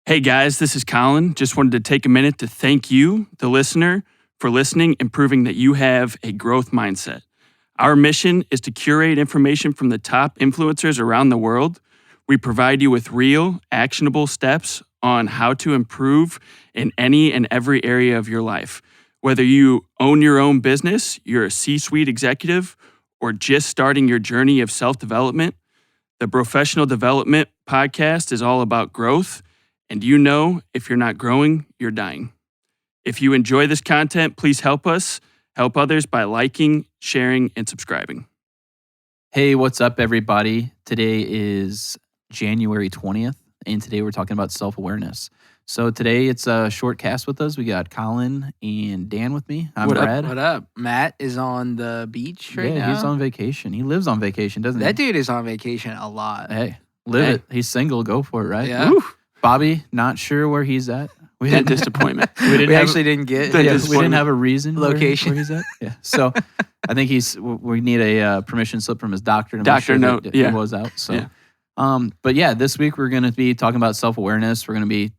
Hey guys, this is Colin. Just wanted to take a minute to thank you, the listener, for listening and proving that you have a growth mindset. Our mission is to curate information from the top influencers around the world. We provide you with real, actionable steps on how to improve in any and every area of your life. Whether you own your own business, you're a C-suite executive, or just starting your journey of self-development, the Professional Development Podcast is all about growth. And you know, if you're not growing, you're dying. If you enjoy this content, please help us help others by liking, sharing, and subscribing. Hey, what's up, everybody? Today is January 20th, and today we're talking about self-awareness. So today it's a short cast with us. We got Colin and Dan with me. I'm Brad. What up? Matt is on the beach right now. He's on vacation. He lives on vacation, doesn't he? That dude is on vacation a lot. Hey, live it. He's single. Go for it, right? Yeah. Woo. Bobby, not sure where he's at. We had disappointment. We actually didn't get we didn't have a reason location where he's at. Yeah. So I think we need a permission slip from his doctor to make Doctor sure note. that Yeah. he was out. So Yeah. But yeah, this week we're going to be talking about self-awareness. We're going to be,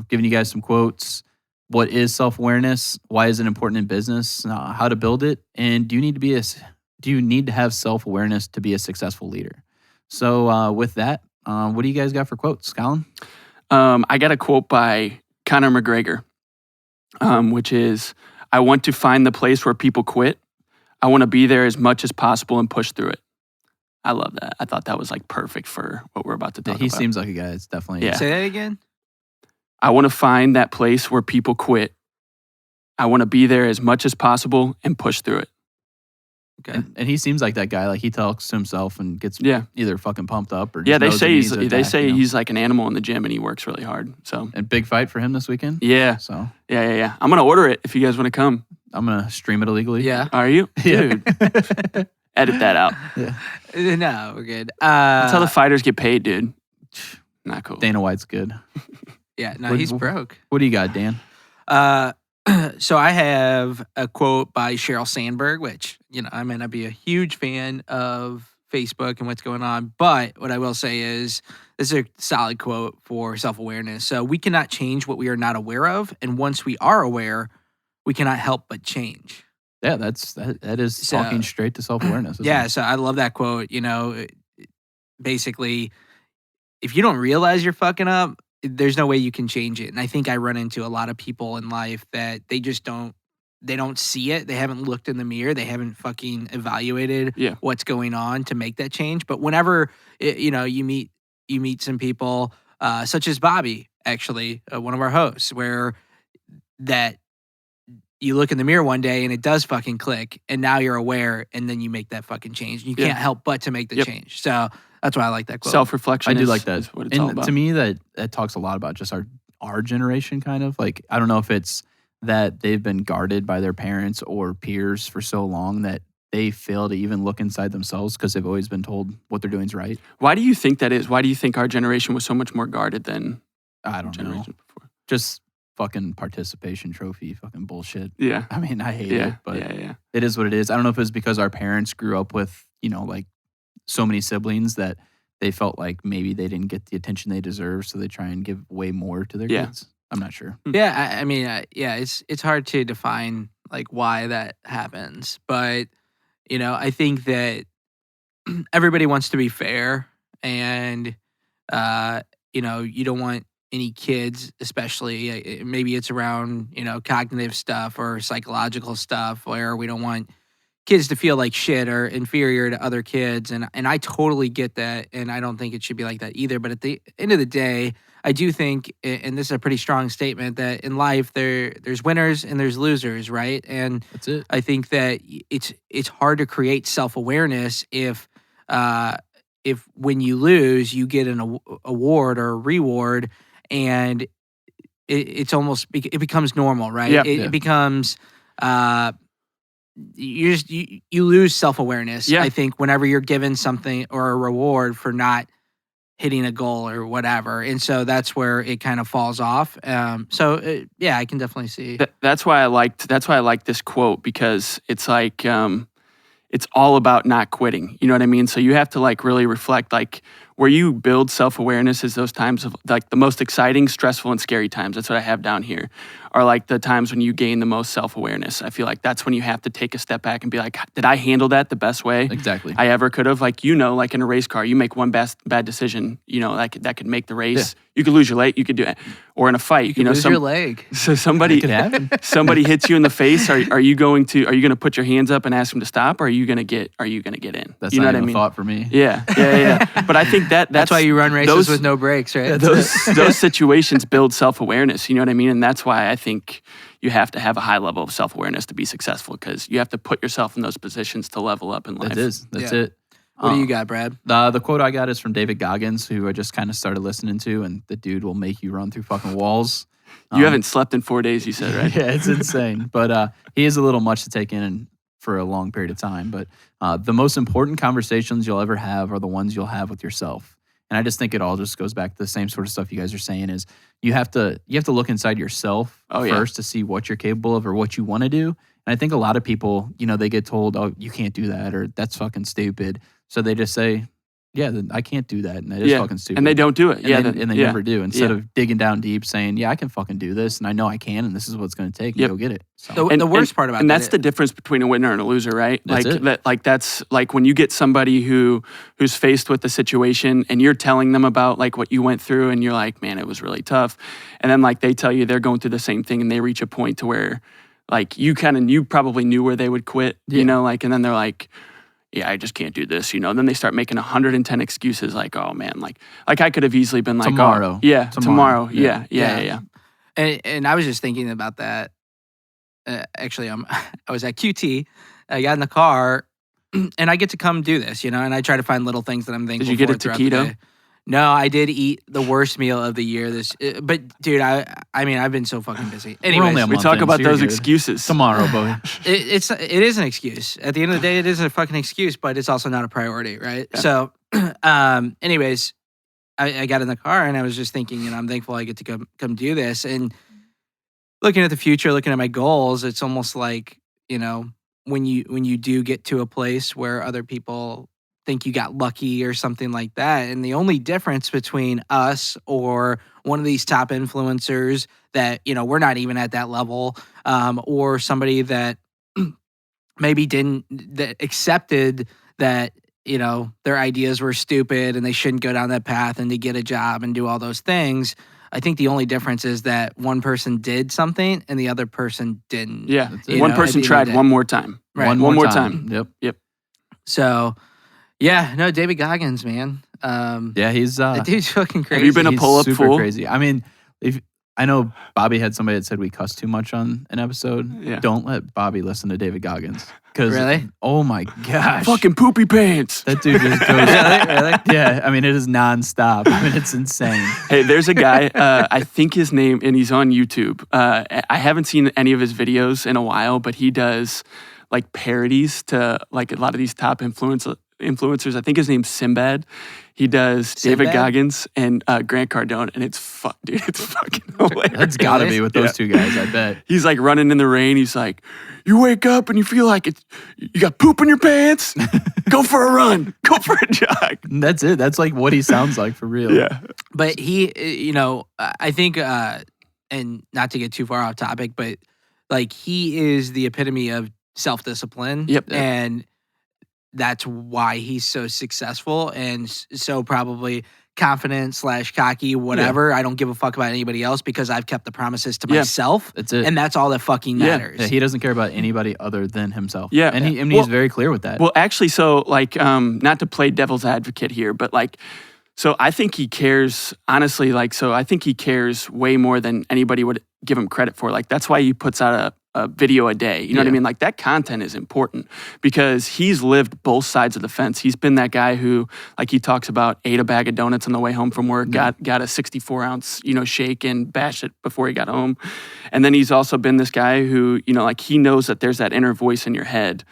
giving you guys some quotes. What is self-awareness? Why is it important in business? How to build it? And do you need to have self-awareness to be a successful leader? So with that, what do you guys got for quotes, Colin? I got a quote by Conor McGregor, which is, "I want to find the place where people quit. I want to be there as much as possible and push through it." I love that. I thought that was like perfect for what we're about to talk about. He seems like a guy that's definitely... Yeah. Say that again? I want to find that place where people quit. I want to be there as much as possible and push through it. Okay. And he seems like that guy. Like he talks to himself and gets either fucking pumped up or just They knows say he needs to attack, he's like an animal in the gym and he works really hard. So And big fight for him this weekend. yeah, So yeah. I'm gonna order it if you guys want to come. I'm gonna stream it illegally. Yeah. Are you, dude? Edit that out. Yeah. No, we're good. That's how the fighters get paid, dude. Not cool. Dana White's good. Yeah, no, he's broke. What do you got, Dan? So I have a quote by Sheryl Sandberg, which, I may not be a huge fan of Facebook and what's going on, but what I will say is this is a solid quote for self-awareness. So we cannot change what we are not aware of, and once we are aware, we cannot help but change. Yeah, that is talking straight to self-awareness. Yeah, so I love that quote. Basically, if you don't realize you're fucking up, there's no way you can change it. And I think I run into a lot of people in life that they just don't see it. They haven't looked in the mirror. They haven't fucking evaluated what's going on to make that change. But whenever, you meet some people, such as Bobby, actually, one of our hosts, where that you look in the mirror one day and it does fucking click and now you're aware and then you make that fucking change. You can't help but to make the change. So that's why I like that quote. Self-reflection. I do like that. Is what it's all about. To me, that talks a lot about just our generation, kind of. Like, I don't know if it's that they've been guarded by their parents or peers for so long that they fail to even look inside themselves because they've always been told what they're doing is right. Why do you think that is? Why do you think our generation was so much more guarded than I don't know. generations before? Just fucking participation trophy fucking bullshit. Yeah. I mean, I hate it, but yeah. It is what it is. I don't know if it's because our parents grew up with, like so many siblings that they felt like maybe they didn't get the attention they deserve, so they try and give way more to their kids. I'm not sure. Yeah, I mean, it's hard to define like why that happens, but I think that everybody wants to be fair, and you don't want any kids, especially maybe it's around cognitive stuff or psychological stuff, where we don't want kids to feel like shit or inferior to other kids, and I totally get that, and I don't think it should be like that either. But at the end of the day, I do think, and this is a pretty strong statement, that in life there's winners and there's losers, right? And that's it. I think that it's hard to create self-awareness if when you lose, you get an award or a reward, and it's almost it becomes normal, right? Yeah. It becomes you lose self-awareness. Yeah. I think whenever you're given something or a reward for not hitting a goal or whatever, and so that's where it kind of falls off. I can definitely see. That's why I liked this quote, because it's like it's all about not quitting. You know what I mean? So you have to like really reflect, like, where you build self-awareness is those times of like the most exciting, stressful, and scary times. That's what I have down here, are like the times when you gain the most self-awareness. I feel like that's when you have to take a step back and be like, did I handle that the best way Exactly. I ever could have? Like, like in a race car, you make one bad decision, that could make the race. Yeah. You could lose your leg, you could do it. Or in a fight, You can lose your leg. So somebody It could happen. somebody hits you in the face. Are you going to put your hands up and ask them to stop, or are you gonna get in? That's you know not what I even mean? a thought for me. Yeah. But I think that's why you run races those- with no brakes, right? those situations build self-awareness. You know what I mean? And that's why I think you have to have a high level of self-awareness to be successful, because you have to put yourself in those positions to level up in life. That's Yeah. it. What do you got, Brad? The quote I got is from David Goggins, who I just kind of started listening to, and the dude will make you run through fucking walls. You haven't slept in 4 days, you said, right? Yeah, it's insane. But he is a little much to take in for a long period of time. But the most important conversations you'll ever have are the ones you'll have with yourself. And I just think it all just goes back to the same sort of stuff you guys are saying, is you have to look inside yourself first to see what you're capable of or what you want to do. And I think a lot of people, they get told, oh, you can't do that, or that's fucking stupid. So they just say, yeah, I can't do that, and that is fucking stupid. And they don't do it. And they never do. Instead of digging down deep, saying, yeah, I can fucking do this, and I know I can, and this is what it's going to take, and go get it. So. The worst part about and that that's the difference between a winner and a loser, right? That's it. That's like when you get somebody who's faced with the situation, and you're telling them about like what you went through, and you're like, man, it was really tough, and then like they tell you they're going through the same thing, and they reach a point to where like you probably knew where they would quit, and then they're like, yeah, I just can't do this, Then they start making 110 excuses, like, oh man, like I could have easily been like, tomorrow. Tomorrow. Yeah. Yeah. And I was just thinking about that. Actually, I was at QT. I got in the car, and I get to come do this, and I try to find little things that I'm thankful for. Did you get a throughout the taquito? day. No, I did eat the worst meal of the year. But dude, I mean, I've been so fucking busy. We're only Anyways, a We month talk in, about so you're those good. excuses Tomorrow, boy. it is an excuse. At the end of the day, it is a fucking excuse, but it's also not a priority, right? Yeah. So, anyways, I got in the car and I was just thinking, I'm thankful I get to come do this. And looking at the future, looking at my goals, it's almost like, when you do get to a place where other people think you got lucky or something like that, and the only difference between us or one of these top influencers that we're not even at that level, or somebody that maybe that accepted that their ideas were stupid and they shouldn't go down that path and to get a job and do all those things. I think the only difference is that one person did something and the other person didn't. Yeah, it. one person tried one more time. Right. One more time. Yep. So, yeah, no, David Goggins, man. Yeah, he's That dude's fucking crazy. Have you been a he's pull-up super fool? crazy. I mean, I know Bobby had somebody that said we cuss too much on an episode. Yeah. Don't let Bobby listen to David Goggins. Really? Oh my gosh. Fucking poopy pants. That dude just goes. Really? Yeah, I mean, it is nonstop. I mean, it's insane. Hey, there's a guy, I think his name, and he's on YouTube. I haven't seen any of his videos in a while, but he does like parodies to like a lot of these top influencers. I think his name's Sinbad. He does David Sinbad? Goggins and Grant Cardone, and it's fucking hilarious. That's got to be with those two guys, I bet. He's like running in the rain. He's like, you wake up and you feel like you got poop in your pants. Go for a run. Go for a jog. And that's it. That's like what he sounds like for real. Yeah. But he, I think, and not to get too far off topic, but like he is the epitome of self-discipline. Yep. And that's why he's so successful and so probably confident / cocky, whatever. Yeah. I don't give a fuck about anybody else because I've kept the promises to myself. That's it. And that's all that fucking matters. Yeah, he doesn't care about anybody other than himself. Yeah. And he's very clear with that. Well, actually, so like, not to play devil's advocate here, but like, so I think he cares, honestly, like, so I think he cares way more than anybody would give him credit for. Like, that's why he puts out a video a day. You know what I mean? Like, that content is important because he's lived both sides of the fence. He's been that guy who, like he talks about, ate a bag of donuts on the way home from work, got a 64-ounce, shake and bashed it before he got home. And then he's also been this guy who, like he knows that there's that inner voice in your head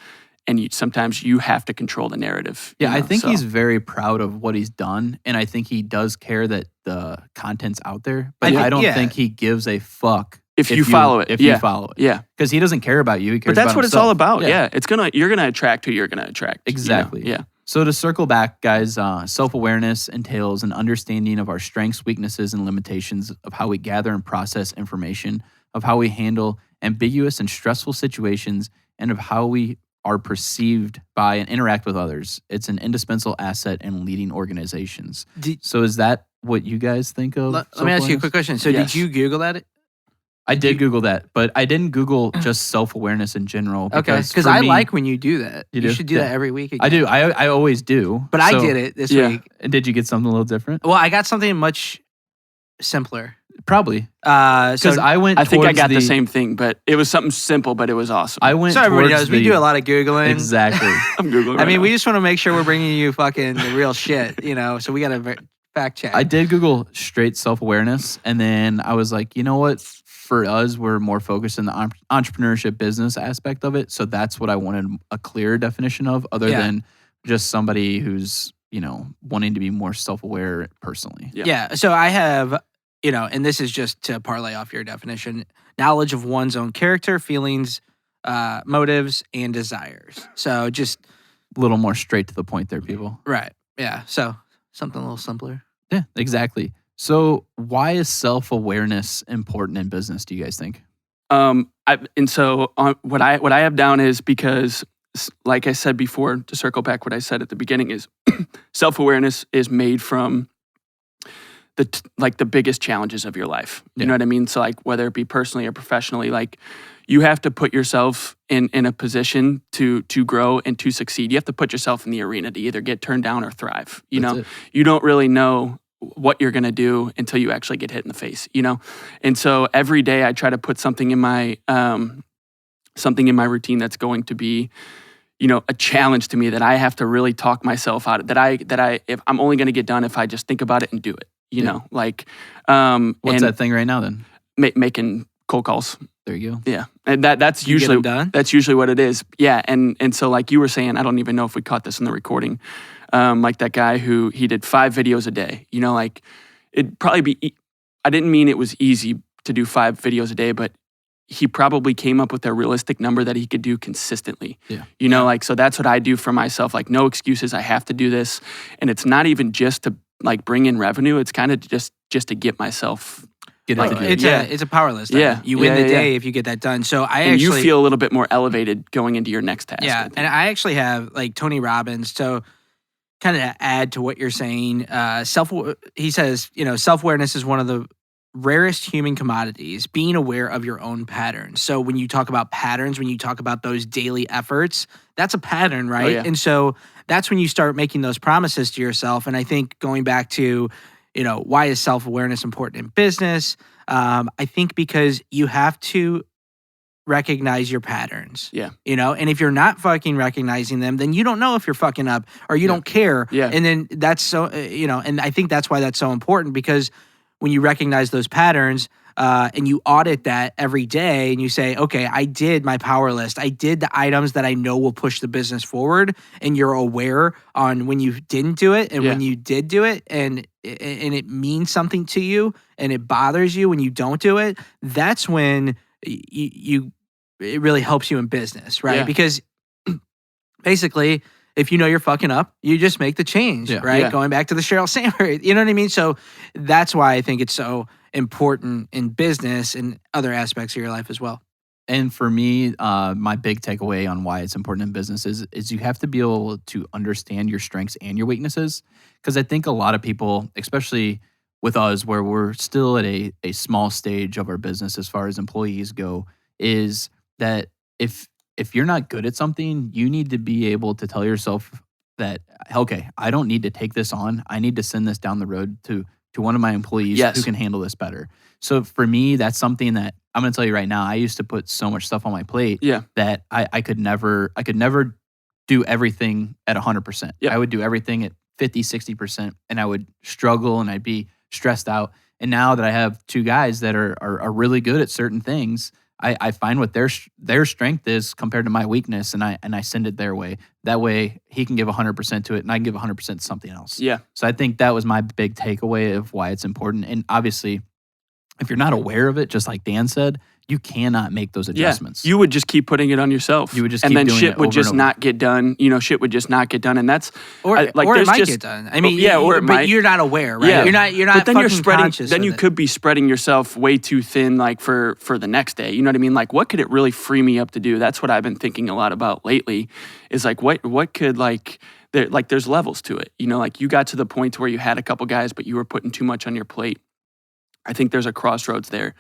and sometimes you have to control the narrative. Yeah, I think he's very proud of what he's done, and I think he does care that the content's out there. But I don't think he gives a fuck if you follow it. If you follow it, yeah, because he doesn't care about you. He cares but that's about what himself. it's all about. Yeah, you're gonna attract who you're gonna attract. Exactly. Yeah. So to circle back, guys, self-awareness entails an understanding of our strengths, weaknesses, and limitations, of how we gather and process information, of how we handle ambiguous and stressful situations, and of how we are perceived by and interact with others. It's an indispensable asset in leading organizations. So is that what you guys think of? Let me ask you a quick question. So Yes. did you Google that? I did Google that, but I didn't Google just self-awareness in general. Okay, because for I me- like when you do that. You You do? should do Yeah. that every week. Again. I do. I always do. But I So- did it this Yeah. week. And did you get something a little different? Well, I got something much simpler. Probably. So Because I went I think I towards got the same thing, but it was something simple, but it was awesome. I went so everybody towards knows we the- do a lot of Googling. Exactly. I'm Googling I right mean, now. we just want to make sure we're bringing you fucking the real shit, so we got to fact check. I did Google straight self-awareness, and then I was like, you know what? For us, we're more focused in the entrepreneurship business aspect of it. So that's what I wanted a clearer definition of, other Yeah. than just somebody who's, wanting to be more self-aware personally. Yeah. So I have, and this is just to parlay off your definition, knowledge of one's own character, feelings, motives, and desires. So just, A little more straight to the point there, people. right. Yeah. So something a little simpler. Yeah, exactly. So why is self-awareness important in business, do you guys think? What I have down is because, like I said before, to circle back what I said at the beginning is self-awareness is made from the biggest challenges of your life. You know what I mean? So like whether it be personally or professionally, like you have to put yourself in a position to grow and to succeed. You have to put yourself in the arena to either get turned down or thrive. That's it. You don't really know what you're going to do until you actually get hit in the face, And so every day I try to put something in my routine that's going to be, a challenge to me that I have to really talk myself out of, that I if I'm only going to get done if I just think about it and do it, What's and that thing right now then? making cold calls. There you go. Yeah. And that's You get usually them done? that's usually what it is. Yeah. And so like you were saying, I don't even know if we caught this in the recording. Like that guy who he did 5 videos a day, like it'd probably be, I didn't mean it was easy to do 5 videos a day, but he probably came up with a realistic number that he could do consistently. Yeah. Like, so that's what I do for myself. Like no excuses. I have to do this. And it's not even just to like bring in revenue. It's kind of just to get myself. Get it to do it. It's a power list. Yeah. You win Yeah, the yeah, day if you get that done. So I And actually you feel a little bit more elevated going into your next task. I Yeah, think. and I actually have like Tony Robbins. So, kind of to add to what you're saying, he says, self-awareness is one of the rarest human commodities. Being aware of your own patterns. So when you talk about patterns, when you talk about those daily efforts, that's a pattern, right? yeah. And so that's when you start making those promises to yourself. And I think going back to, why is self-awareness important in business? I think because you have to recognize your patterns. Yeah. And if you're not fucking recognizing them, then you don't know if you're fucking up or you don't care. Yeah. And then that's so, and I think that's why that's so important, because when you recognize those patterns and you audit that every day and you say, okay, I did my power list. I did the items that I know will push the business forward, and you're aware on when you didn't do it and when you did do it, and it means something to you and it bothers you when you don't do it. That's when it really helps you in business, right? Yeah. Because basically, if you know you're fucking up, you just make the change, right? Yeah. Going back to the Sheryl Sandberg, you know what I mean? So that's why I think it's so important in business and other aspects of your life as well. And for me, my big takeaway on why it's important in business is you have to be able to understand your strengths and your weaknesses. Because I think a lot of people, especially with us, where we're still at a small stage of our business as far as employees go, is that if you're not good at something, you need to be able to tell yourself that, okay, I don't need to take this on. I need to send this down the road to one of my employees who can handle this better. So for me, that's something that I'm going to tell you right now. I used to put so much stuff on my plate that I could never do everything at 100%. Yeah. I would do everything at 50, 60%, and I would struggle and I'd be stressed out. And now that I have 2 guys that are really good at certain things, I find what their strength is compared to my weakness, and I send it their way. That way, he can give 100% to it, and I can give 100% to something else. Yeah. So I think that was my big takeaway of why it's important. And obviously, if you're not aware of it, just like Dan said, you cannot make those adjustments. You would just keep putting it on yourself. You would just and keep then doing shit it would over just and over. not get done. Shit would just not get done, and that's Or it might get done. I mean, or it but might. you're not aware, right? Yeah. You're not. But then you're fucking spreading. conscious Then of you it. could be spreading yourself way too thin, like for the next day. You know what I mean? Like, what could it really free me up to do? That's what I've been thinking a lot about lately. Is like, what could there's levels to it. Like you got to the point where you had a couple guys, but you were putting too much on your plate. I think there's a crossroads there.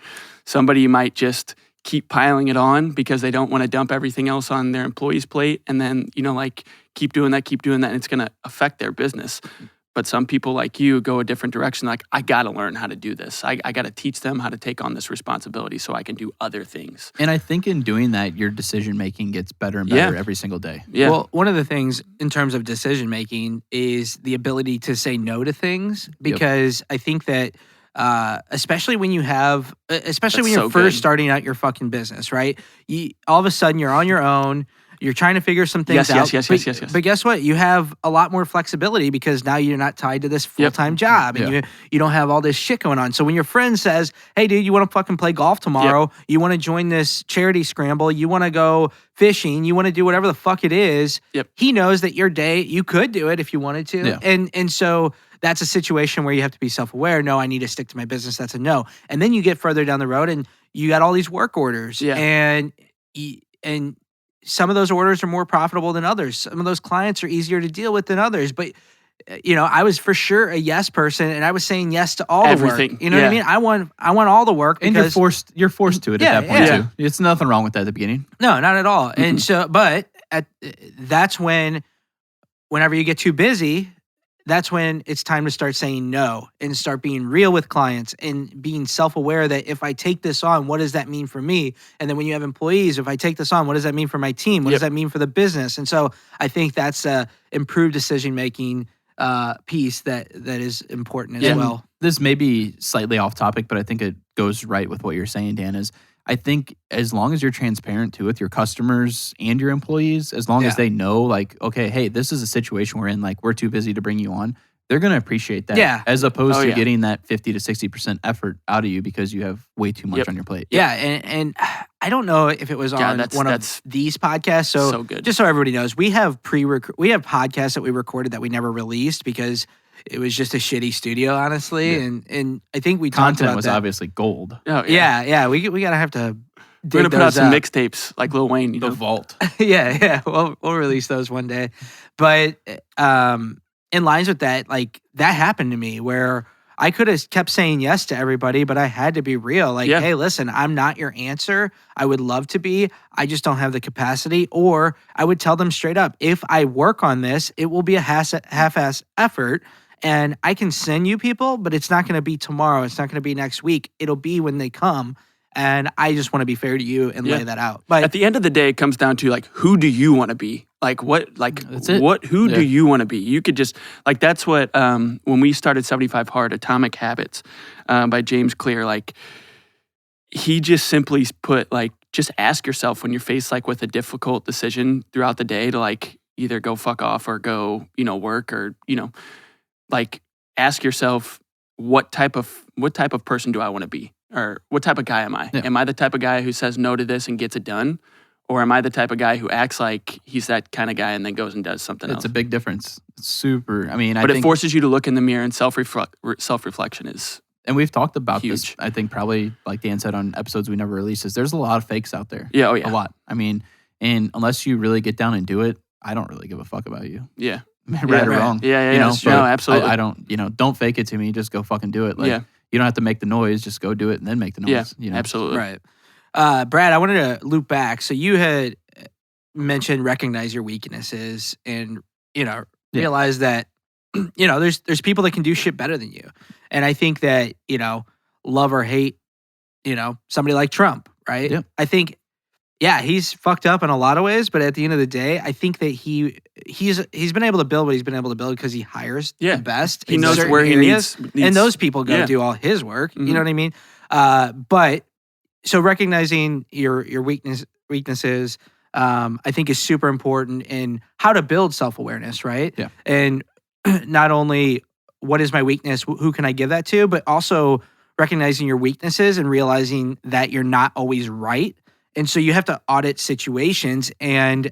Somebody might just keep piling it on because they don't want to dump everything else on their employee's plate, and then keep doing that, and it's going to affect their business. But some people like you go a different direction. Like, I got to learn how to do this. I got to teach them how to take on this responsibility so I can do other things. And I think in doing that, your decision making gets better and better every single day. Yeah. Well, one of the things in terms of decision making is the ability to say no to things, because I think that especially when you're so first good. starting out your fucking business, right? All of a sudden you're on your own. You're trying to figure some things out. Yes. But guess what? You have a lot more flexibility because now you're not tied to this full-time job, and you don't have all this shit going on. So when your friend says, "Hey, dude, you want to fucking play golf tomorrow? You want to join this charity scramble? You want to go fishing? You want to do whatever the fuck it is?" He knows that your day, you could do it if you wanted to, and so that's a situation where you have to be self-aware. No, I need to stick to my business. That's a no. And then you get further down the road, and you got all these work orders, and some of those orders are more profitable than others. Some of those clients are easier to deal with than others. But, I was for sure a yes person, and I was saying yes to all Everything. the work. You know what I mean? I want all the work. And you're forced to it at that point too. It's nothing wrong with that at the beginning. No, not at all. And so, but that's whenever you get too busy, that's when it's time to start saying no and start being real with clients and being self-aware that if I take this on, what does that mean for me? And then when you have employees, if I take this on, what does that mean for my team? What does that mean for the business? And so I think that's a improved decision-making piece that is important as well. This may be slightly off topic, but I think it goes right with what you're saying, Dan, is I think as long as you're transparent too with your customers and your employees, as long as they know, like, okay, hey, this is a situation we're in, like, we're too busy to bring you on, they're going to appreciate that. Yeah. As opposed to getting that 50 to 60% effort out of you because you have way too much on your plate. Yeah. And I don't know if it was on one of these podcasts. So good. Just so everybody knows, we have podcasts that we recorded that we never released because it was just a shitty studio, honestly. Yeah. And I think we Content talked about was that. obviously gold. Oh, Yeah. We gotta have to. We're gonna put out some mixtapes like Lil Wayne. The vault. Yeah. We'll release those one day. But in lines with that, like that happened to me where I could have kept saying yes to everybody, but I had to be real. Like, hey, listen, I'm not your answer. I would love to be. I just don't have the capacity. Or I would tell them straight up, if I work on this, it will be a half-ass effort. And I can send you people, but it's not going to be tomorrow. It's not going to be next week. It'll be when they come. And I just want to be fair to you and lay that out. But at the end of the day, it comes down to like, who do you want to be? Like That's it. Who do you want to be? You could just like, that's what, when we started 75 Hard, Atomic Habits by James Clear, like he just simply put like, just ask yourself when you're faced like with a difficult decision throughout the day to like either go fuck off or go, work or, like ask yourself, what type of person do I want to be? Or what type of guy am I? Yeah. Am I the type of guy who says no to this and gets it done? Or am I the type of guy who acts like he's that kind of guy and then goes and does something else? It's a big difference. It's super. I mean, but it forces you to look in the mirror, and self-reflection is and we've talked about huge. this, I think probably like Dan said on episodes we never released is there's a lot of fakes out there. Yeah, oh yeah. A lot. I mean, and unless you really get down and do it, I don't really give a fuck about you. Yeah. Right or wrong. Yeah, that's true. No, absolutely. I don't, don't fake it to me. Just go fucking do it. Like, you don't have to make the noise. Just go do it and then make the noise. Yeah, absolutely. Right. Brad, I wanted to loop back. So you had mentioned recognize your weaknesses and, realize that, there's people that can do shit better than you. And I think that, love or hate, somebody like Trump, right? Yeah. I think, he's fucked up in a lot of ways, but at the end of the day, I think that he's been able to build what he's been able to build because he hires the best. He knows where he needs, and those people go do all his work. Mm-hmm. You know what I mean? But so recognizing your weaknesses, I think is super important in how to build self-awareness, right? Yeah. And not only what is my weakness, who can I give that to, but also recognizing your weaknesses and realizing that you're not always right. And so you have to audit situations. And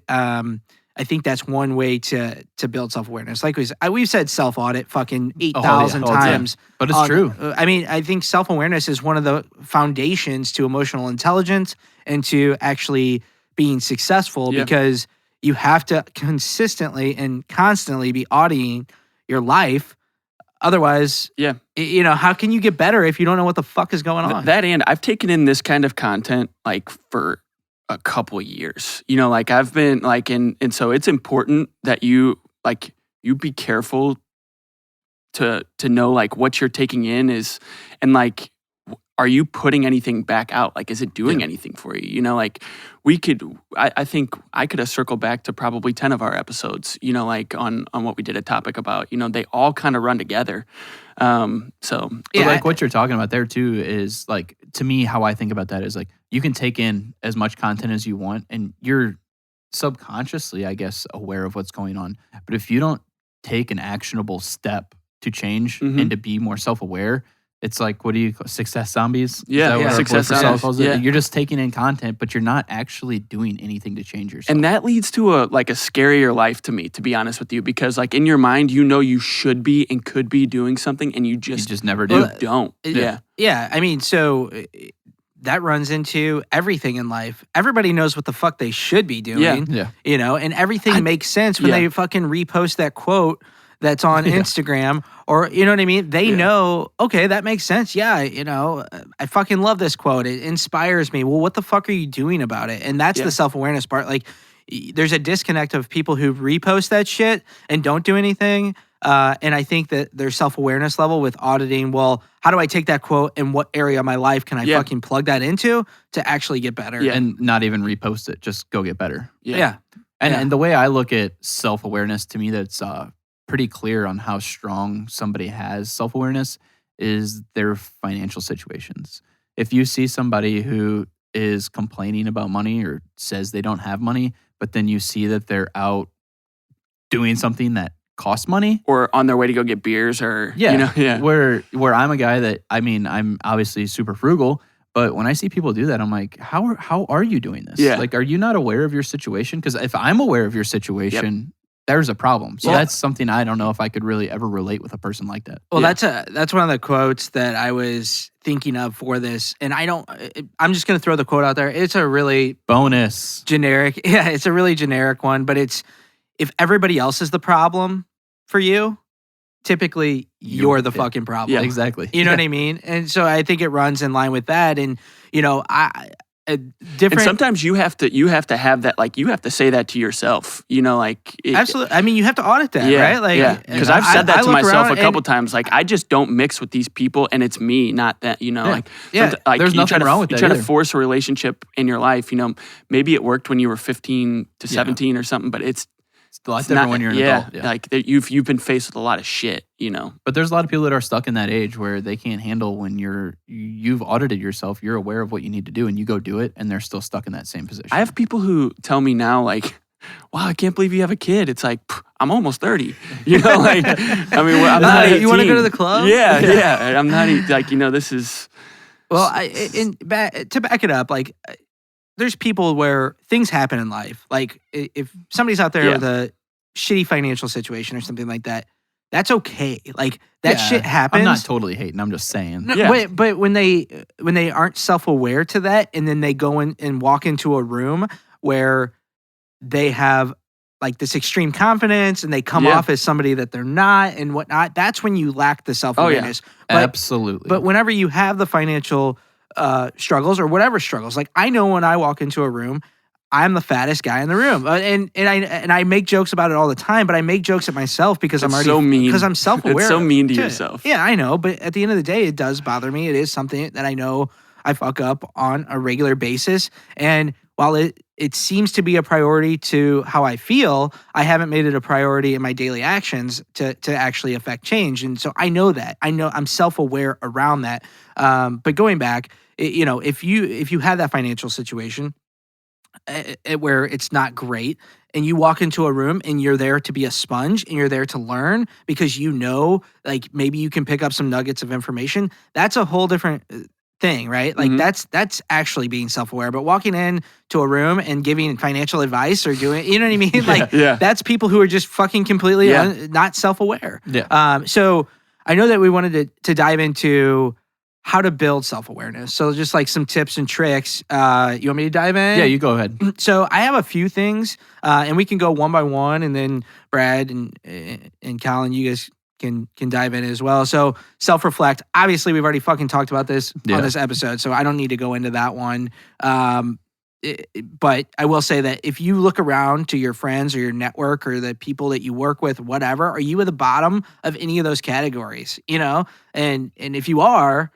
I think that's one way to build self-awareness. Like we've said self-audit fucking 8,000 times. But it's true. I mean, I think self-awareness is one of the foundations to emotional intelligence and to actually being successful because you have to consistently and constantly be auditing your life. Otherwise, how can you get better if you don't know what the fuck is going on? That and I've taken in this kind of content like for a couple of years. Like I've been like and so it's important that you be careful to know like what you're taking in is, and like, are you putting anything back out? Like, is it doing anything for you? Like I think I could have circled back to probably 10 of our episodes, like on what we did a topic about, they all kind of run together. Like what you're talking about there too is like, to me, how I think about that is like, you can take in as much content as you want and you're subconsciously, I guess, aware of what's going on. But if you don't take an actionable step to change and to be more self-aware, it's like, what do you call success zombies? Success zombies. Calls it? You're just taking in content, but you're not actually doing anything to change yourself. And that leads to a scarier life to me, to be honest with you, because like in your mind, you should be and could be doing something, and you just never do. You don't. Yeah. I mean, so that runs into everything in life. Everybody knows what the fuck they should be doing. And everything makes sense when they fucking repost that quote that's on Instagram, or you know what I mean? They know, okay, that makes sense. Yeah, I fucking love this quote. It inspires me. Well, what the fuck are you doing about it? And that's the self-awareness part. Like, there's a disconnect of people who repost that shit and don't do anything. And I think that their self-awareness level with auditing, well, how do I take that quote and what area of my life can I fucking plug that into to actually get better? And not even repost it, just go get better. And the way I look at self-awareness, to me, that's pretty clear on how strong somebody has self-awareness is their financial situations. If you see somebody who is complaining about money or says they don't have money, but then you see that they're out doing something that costs money, or on their way to go get beers, or where I'm a guy that, I mean, I'm obviously super frugal, but when I see people do that, I'm like, how are you doing this? Like, are you not aware of your situation? Because if I'm aware of your situation, there's a problem. So that's something I don't know if I could really ever relate with a person like that. Well, that's one of the quotes that I was thinking of for this. And I'm just going to throw the quote out there. It's a really bonus generic. Yeah, it's a really generic one, but it's, if everybody else is the problem for you, typically you're the fucking problem. Yeah, exactly. You know what I mean? And so I think it runs in line with that. And, different. And sometimes you have to have that, like, you have to say that to yourself, absolutely. I mean, you have to audit that, right? Like, because I've said that to myself a couple times. Like, I just don't mix with these people, and it's me, not that. There's nothing wrong with that. You try to force a relationship in your life. Maybe it worked when you were 15 to 17 or something, but it's a lot different when you're an adult. Like you've been faced with a lot of shit, But there's a lot of people that are stuck in that age where they can't handle when you've audited yourself, you're aware of what you need to do, and you go do it, and they're still stuck in that same position. I have people who tell me now, like, wow, I can't believe you have a kid. It's like, I'm almost 30. I'm not 18. You want to go to the club? Yeah. I'm not like, this is. Well, to back it up, like, there's people where things happen in life. Like, if somebody's out there with a shitty financial situation or something like that, that's okay. Like, that shit happens. I'm not totally hating. I'm just saying. No, but when they aren't self-aware to that, and then they go in and walk into a room where they have like this extreme confidence and they come off as somebody that they're not and whatnot, that's when you lack the self-awareness. Absolutely. But whenever you have the financial struggles or whatever struggles, like, I know when I walk into a room, I'm the fattest guy in the room, and I make jokes about it all the time. But I make jokes at myself because I'm already so mean, because I'm self-aware. It's so mean to yourself. Yeah, I know. But at the end of the day, it does bother me. It is something that I know I fuck up on a regular basis. And while it seems to be a priority to how I feel, I haven't made it a priority in my daily actions to actually affect change. And so I know that. I know I'm self-aware around that. But going back, if you have that financial situation, where it's not great, and you walk into a room and you're there to be a sponge and you're there to learn because like maybe you can pick up some nuggets of information. That's a whole different thing, right? Like that's actually being self-aware. But walking in to a room and giving financial advice or doing, you know what I mean? Like that's people who are just fucking completely not self-aware. Yeah. So I know that we wanted to dive into how to build self-awareness. So just like some tips and tricks. You want me to dive in? Yeah, you go ahead. So I have a few things, and we can go one by one, and then Brad and Colin, you guys can dive in as well. So self-reflect. Obviously, we've already fucking talked about this on this episode, so I don't need to go into that one. But I will say that if you look around to your friends or your network or the people that you work with, whatever, are you at the bottom of any of those categories? You know, and if you are,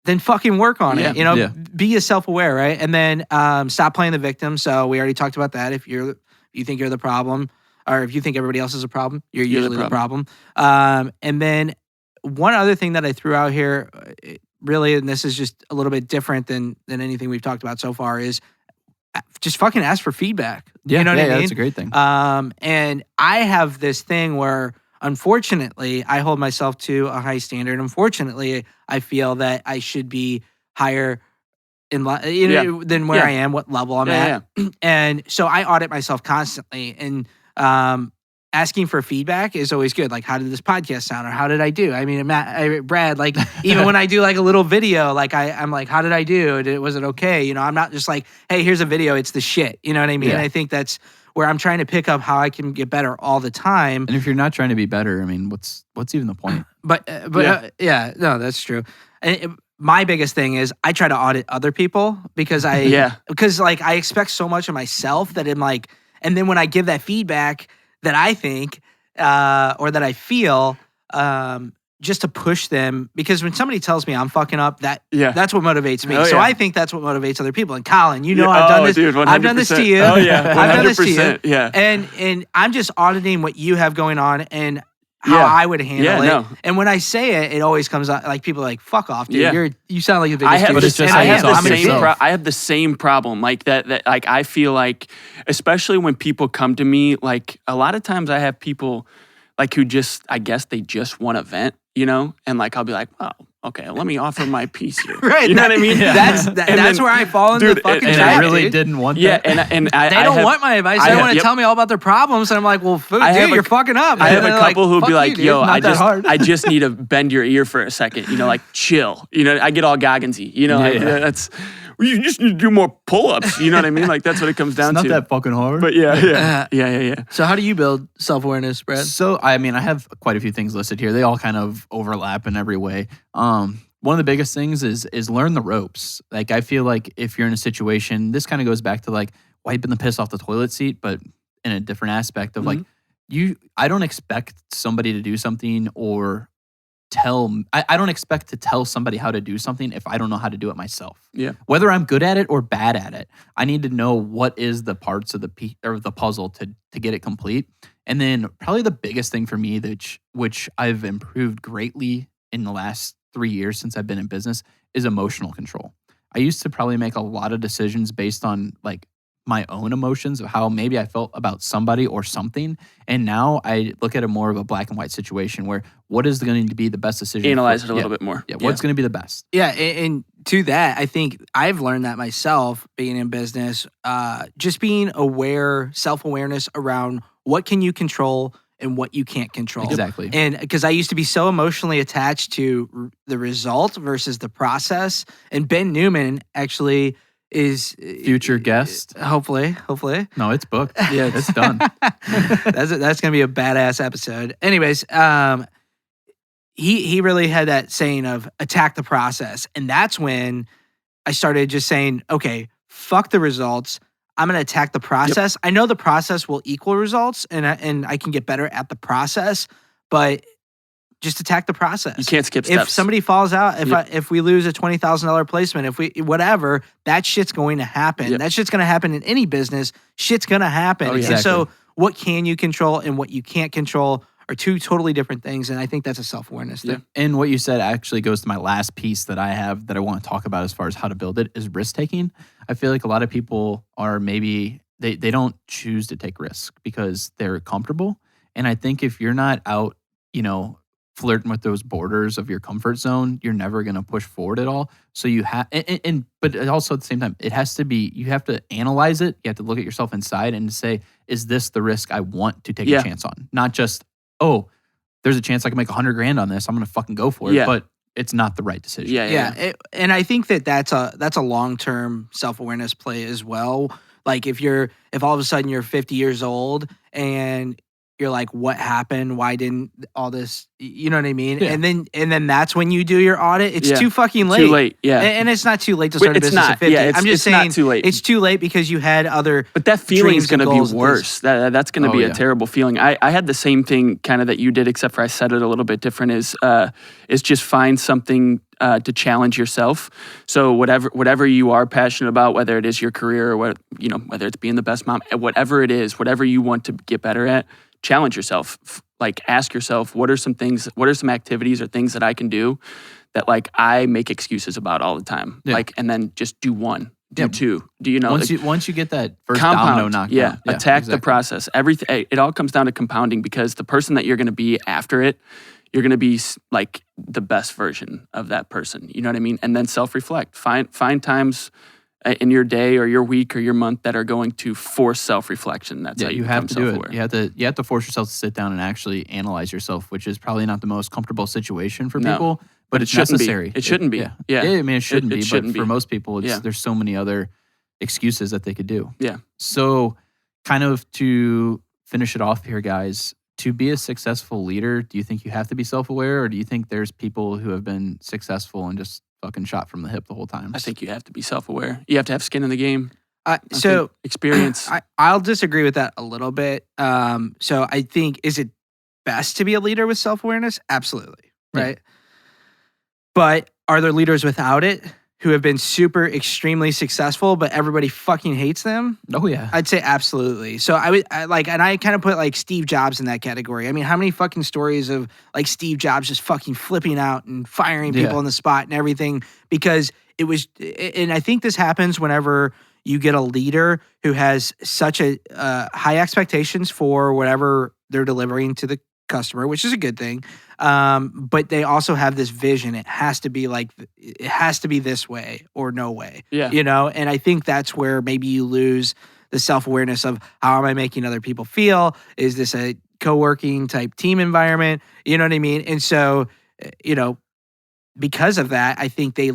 then fucking work on it. You know, be self-aware, right? And then stop playing the victim. So we already talked about that. If you think you're the problem, or if you think everybody else is a problem, you're usually the problem. And then one other thing that I threw out here, really, and this is just a little bit different than anything we've talked about so far, is just fucking ask for feedback. You know what I mean? That's a great thing. And I have this thing where, unfortunately, I hold myself to a high standard. Unfortunately, I feel that I should be higher than where I am, what level I'm at. And so I audit myself constantly. And asking for feedback is always good. Like, how did this podcast sound? Or how did I do? I mean, Brad, like, even when I do like a little video, like I'm like, how did I do? Was it okay? You know, I'm not just like, hey, here's a video. It's the shit. You know what I mean? I think that's where I'm trying to pick up how I can get better all the time. And if you're not trying to be better, I mean, what's even the point? But no, that's true. My biggest thing is I try to audit other people because because like I expect so much of myself that I'm like, and then when I give that feedback that I think or that I feel, just to push them, because when somebody tells me I'm fucking up, that's what motivates me. So I think that's what motivates other people. And Colin, you know, I've done this. Dude, I've done this to you. Oh yeah, 100%, I've done this to you. Yeah. And I'm just auditing what you have going on and how I would handle it. No. And when I say it, it always comes out like people are like, "Fuck off, dude! You sound like the biggest dude." I have the same problem. Like that. Like I feel like, especially when people come to me, like a lot of times I have people like who just, I guess they just want to vent, you know, and like I'll be like, "Oh, okay, let me offer my piece here." Right? You know what I mean? That's where I fall into the fucking trap. And I really didn't want that. And they don't want my advice. They want to tell me all about their problems, and I'm like, "Well, dude, you're fucking up." I have a couple who'll be like, "Yo, I just need to bend your ear for a second, you know, like chill." You know, I get all Gogginsy, you know, that's. You just need to do more pull-ups. You know what I mean? Like that's what it comes down to. It's not that fucking hard. But yeah. So how do you build self-awareness, Brad? So I mean, I have quite a few things listed here. They all kind of overlap in every way. One of the biggest things is learn the ropes. Like I feel like if you're in a situation, this kind of goes back to like wiping the piss off the toilet seat, but in a different aspect of like I don't expect somebody to do something or I don't expect to tell somebody how to do something if I don't know how to do it myself. Yeah. Whether I'm good at it or bad at it, I need to know what is the parts of the puzzle to get it complete. And then probably the biggest thing for me, which I've improved greatly in the last 3 years since I've been in business, is emotional control. I used to probably make a lot of decisions based on like my own emotions of how maybe I felt about somebody or something. And now I look at it more of a black and white situation where what is going to be the best decision? Analyze it a little bit more. Yeah, what's going to be the best? Yeah, and to that, I think I've learned that myself being in business, just being aware, self-awareness around what can you control and what you can't control. Exactly. And because I used to be so emotionally attached to the result versus the process. And Ben Newman actually is future guest. Hopefully. No, it's booked. Yeah, it's done. That's gonna be a badass episode. Anyways, he really had that saying of attack the process, and that's when I started just saying, okay, fuck the results. I'm gonna attack the process. I know the process will equal results, and I can get better at the process, but just attack the process. You can't skip steps. If somebody falls out, if we lose a $20,000 placement, whatever, that shit's going to happen. That shit's going to happen in any business. Shit's going to happen. Oh, exactly. And so what can you control and what you can't control are two totally different things. And I think that's a self-awareness thing. And what you said actually goes to my last piece that I have that I want to talk about as far as how to build it is risk taking. I feel like a lot of people are maybe they don't choose to take risk because they're comfortable. And I think if you're not out, flirting with those borders of your comfort zone, you're never going to push forward at all. So you have, but also at the same time, it has to be, you have to analyze it. You have to look at yourself inside and say, is this the risk I want to take a chance on? Not just, oh, there's a chance I can make $100,000 on this. I'm going to fucking go for it. But it's not the right decision. And I think that's a long-term self-awareness play as well. Like if all of a sudden you're 50 years old and you're like, what happened? Why didn't all this? You know what I mean? Yeah. And then that's when you do your audit. It's too fucking late. Too late. Yeah. And it's not too late to start a business at 50. I'm just saying not too late. It's too late because you had other. But that feeling is going to be worse. That's going to be a terrible feeling. I had the same thing kind of that you did, except for I said it a little bit different. Is just find something to challenge yourself. So whatever you are passionate about, whether it is your career or whether it's being the best mom, whatever it is, whatever you want to get better at. Challenge yourself. Like ask yourself, what are some activities or things that I can do that like I make excuses about all the time? Yeah. Like, and then just do one, do two. Do you know? Once you get that first domino knocked down. Attack the process. Everything. It all comes down to compounding because the person that you're going to be after it, you're going to be like the best version of that person. You know what I mean? And then self-reflect. Find times in your day or your week or your month that are going to force self-reflection. That's how you have to do self-aware. it. You have to force yourself to sit down and actually analyze yourself, which is probably not the most comfortable situation for people, but it's necessary. It shouldn't be. Yeah, I mean, it shouldn't be, but for most people, there's so many other excuses that they could do. Yeah. So kind of to finish it off here, guys, to be a successful leader, do you think you have to be self-aware, or do you think there's people who have been successful and just fucking shot from the hip the whole time? I think you have to be self-aware. You have to have skin in the game. So experience. I'll disagree with that a little bit. So I think, is it best to be a leader with self-awareness? Absolutely. Right. Yeah. But are there leaders without it who have been super extremely successful, but everybody fucking hates them? Oh yeah. I'd say absolutely. So I kind of put like Steve Jobs in that category. I mean, how many fucking stories of like Steve Jobs just fucking flipping out and firing people on the spot and everything because it was, and I think this happens whenever you get a leader who has such a high expectations for whatever they're delivering to the customer, which is a good thing. But they also have this vision. It has to be this way or no way. Yeah. And I think that's where maybe you lose the self-awareness of how am I making other people feel? Is this a co-working type team environment? You know what I mean? And so, because of that, I think they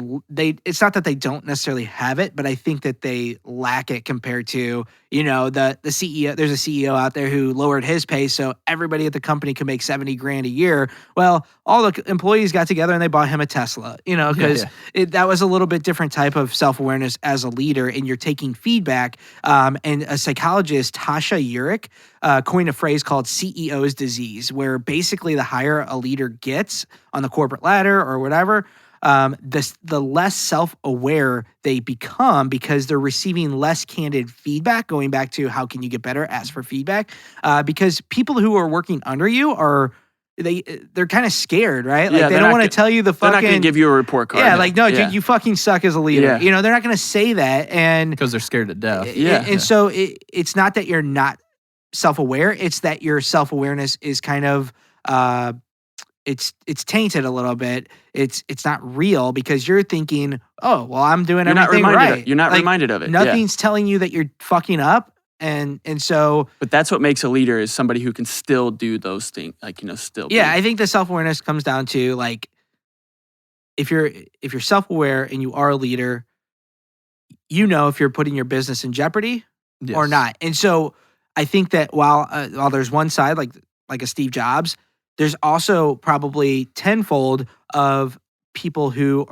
it's not that they don't necessarily have it, but I think that they lack it compared to, the CEO. There's a CEO out there who lowered his pay so everybody at the company could make $70,000 a year. Well, all the employees got together and they bought him a Tesla, because that was a little bit different type of self-awareness as a leader, and you're taking feedback. And a psychologist, Tasha Eurich, coined a phrase called CEO's disease, where basically the higher a leader gets on the corporate ladder or whatever, the less self-aware they become because they're receiving less candid feedback. Going back to how can you get better, ask for feedback, because people who are working under you they're kind of scared, right? Like they don't want to tell you the fucking. They're not going to give you a report card. Yeah, dude, you fucking suck as a leader. Yeah. They're not going to say that, and because they're scared to death. And so it's not that you're not self-aware; it's that your self-awareness is kind of it's tainted a little bit. It's not real because you're thinking, oh, well, I'm doing everything right. You're not reminded of it. Nothing's telling you that you're fucking up. And so, but that's what makes a leader is somebody who can still do those things, still. Yeah, I think the self-awareness comes down to like, if you're self-aware and you are a leader, if you're putting your business in jeopardy or not. And so, I think that while there's one side like a Steve Jobs, there's also probably tenfold of people who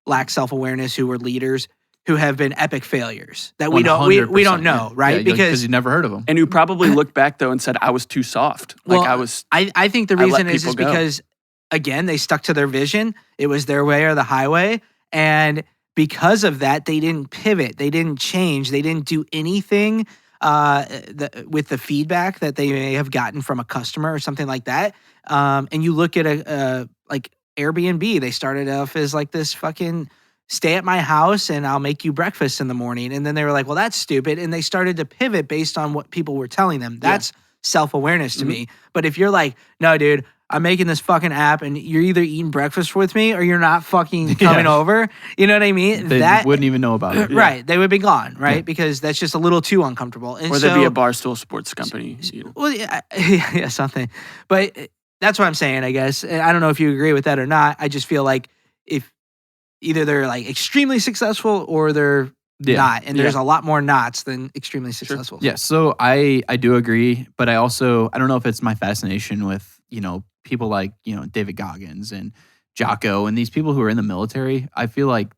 lack self-awareness, who are leaders, who have been epic failures that we don't know, right? Yeah, because you never heard of them, and who probably looked back though and said, "I was too soft." I think the reason is because again they stuck to their vision. It was their way or the highway, and because of that, they didn't pivot, they didn't change, they didn't do anything with the feedback that they may have gotten from a customer or something like that. And you look at like Airbnb, they started off as like this fucking stay at my house and I'll make you breakfast in the morning. And then they were like, well, that's stupid. And they started to pivot based on what people were telling them. That's self-awareness to me. But if you're like, no, dude, I'm making this fucking app and you're either eating breakfast with me or you're not fucking coming over. You know what I mean? They wouldn't even know about it. Right. They would be gone, right? Because that's just a little too uncomfortable. And or there'd be a Barstool Sports company. Well, yeah, something. But that's what I'm saying, I guess. I don't know if you agree with that or not. I just feel like if either they're like extremely successful or they're not. And there's a lot more nots than extremely successful. Yeah, so I do agree, but I don't know if it's my fascination with, people like, David Goggins and Jocko and these people who are in the military. I feel like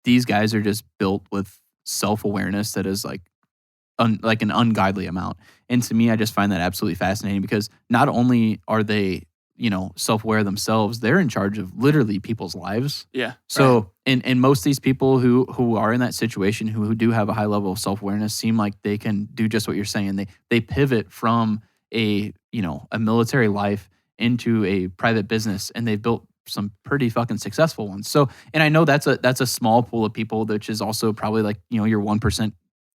these guys are just built with self-awareness that is like like an ungodly amount. And to me, I just find that absolutely fascinating because not only are they, self-aware themselves, they're in charge of literally people's lives. Yeah. So, and most of these people who are in that situation, who do have a high level of self-awareness, seem like they can do just what you're saying. They pivot from a military life into a private business, and they've built some pretty fucking successful ones. So, and I know that's a small pool of people, which is also probably like, your 1%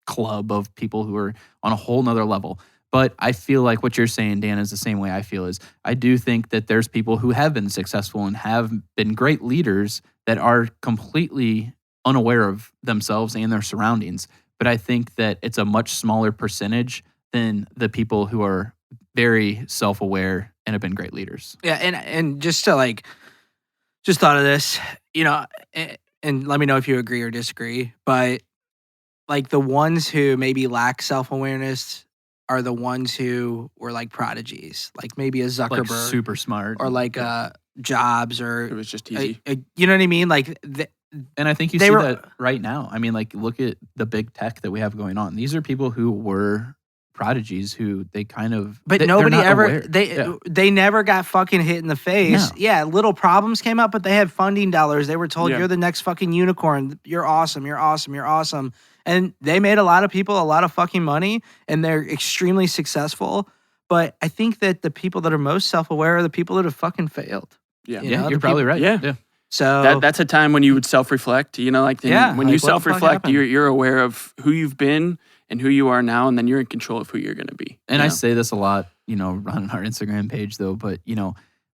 club of people who are on a whole nother level. But I feel like what you're saying, Dan, is the same way I feel. Is I do think that there's people who have been successful and have been great leaders that are completely unaware of themselves and their surroundings. But I think that it's a much smaller percentage than the people who are very self-aware and have been great leaders. Yeah, and just to just thought of this, and let me know if you agree or disagree, but like the ones who maybe lack self-awareness are the ones who were like prodigies, like maybe a Zuckerberg, like super smart, or like Jobs, or it was just easy. You know what I mean? Like, and I think you see that right now. I mean, like, look at the big tech that we have going on. These are people who were prodigies who they kind of, but nobody ever, they never got fucking hit in the face. No. Yeah, little problems came up, but they had funding dollars. They were told, you're the next fucking unicorn. You're awesome. You're awesome. You're awesome. And they made a lot of people a lot of fucking money, and they're extremely successsul. But I think that the people that are most self-aware are the people that have fucking failed. Yeah, you're probably right. Yeah. So that's a time when you would self-reflect. When you self-reflect, you're aware of who you've been and who you are now, and then you're in control of who you're going to be. And I say this a lot, on our Instagram page, though. But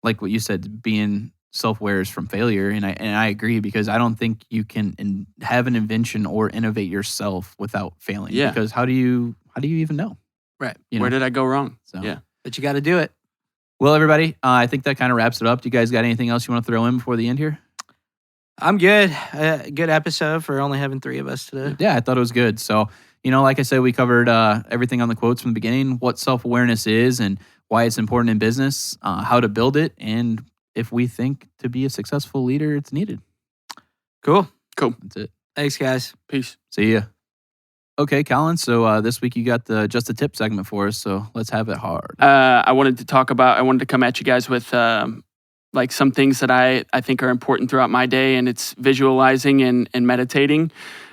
like what you said, being self-aware is from failure, and I agree, because I don't think you can have an invention or innovate yourself without failing. Yeah. Because how do you even know? Right. Where did I go wrong? So. Yeah. But you got to do it. Well, everybody, I think that kind of wraps it up. Do you guys got anything else you want to throw in before the end here? I'm good. Good episode for only having 3 of us today. Yeah, I thought it was good. So, like I said, we covered everything on the quotes from the beginning, what self-awareness is and why it's important in business, how to build it, and if we think to be a successful leader, it's needed. Cool. That's it. Thanks, guys. Peace. See ya. Okay, Colin. So this week you got the Just a Tip segment for us. So let's have it hard. I wanted to come at you guys with like some things that I think are important throughout my day, and it's visualizing and meditating.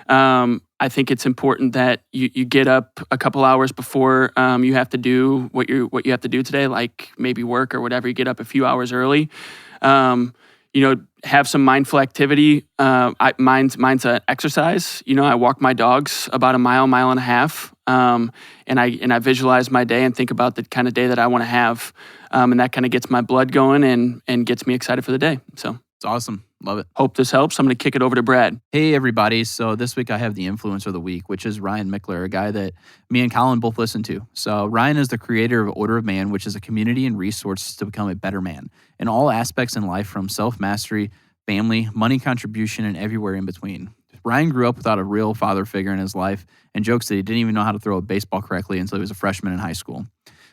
I think it's important that you get up a couple hours before you have to do what you have to do today, like maybe work or whatever. You get up a few hours early. Have some mindful activity. Mine's an exercise. I walk my dogs about a mile and a half, and I visualize my day and think about the kind of day that I want to have, and that kind of gets my blood going and gets me excited for the day. So it's awesome. Love it. Hope this helps. I'm going to kick it over to Brad. Hey, everybody. So this week I have the influencer of the week, which is Ryan Mickler, a guy that me and Colin both listen to. So Ryan is the creator of Order of Man, which is a community and resource to become a better man in all aspects in life, from self-mastery, family, money contribution, and everywhere in between. Ryan grew up without a real father figure in his life and jokes that he didn't even know how to throw a baseball correctly until he was a freshman in high school.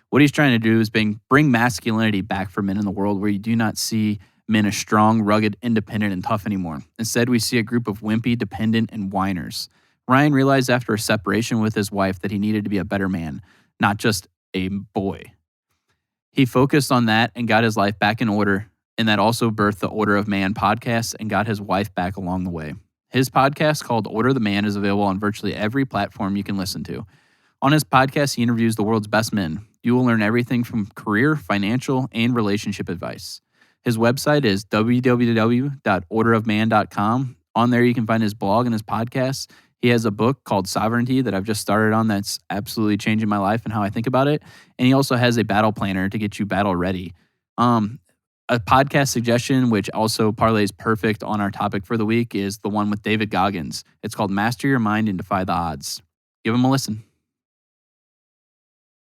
What he's trying to do is bring masculinity back for men in the world, where you do not see men as strong, rugged, independent, and tough anymore. Instead, we see a group of wimpy, dependent, and whiners. Ryan realized after a separation with his wife that he needed to be a better man, not just a boy. He focused on that and got his life back in order, and that also birthed the Order of Man podcast and got his wife back along the way. His podcast, called Order the Man, is available on virtually every platform you can listen to. On his podcast, he interviews the world's best men. You will learn everything from career, financial, and relationship advice. His website is www.orderofman.com. On there, you can find his blog and his podcasts. He has a book called Sovereignty that I've just started on that's absolutely changing my life and how I think about it. And he also has a battle planner to get you battle ready. A podcast suggestion, which also parlays perfect on our topic for the week, is the one with David Goggins. It's called Master Your Mind and Defy the Odds. Give him a listen.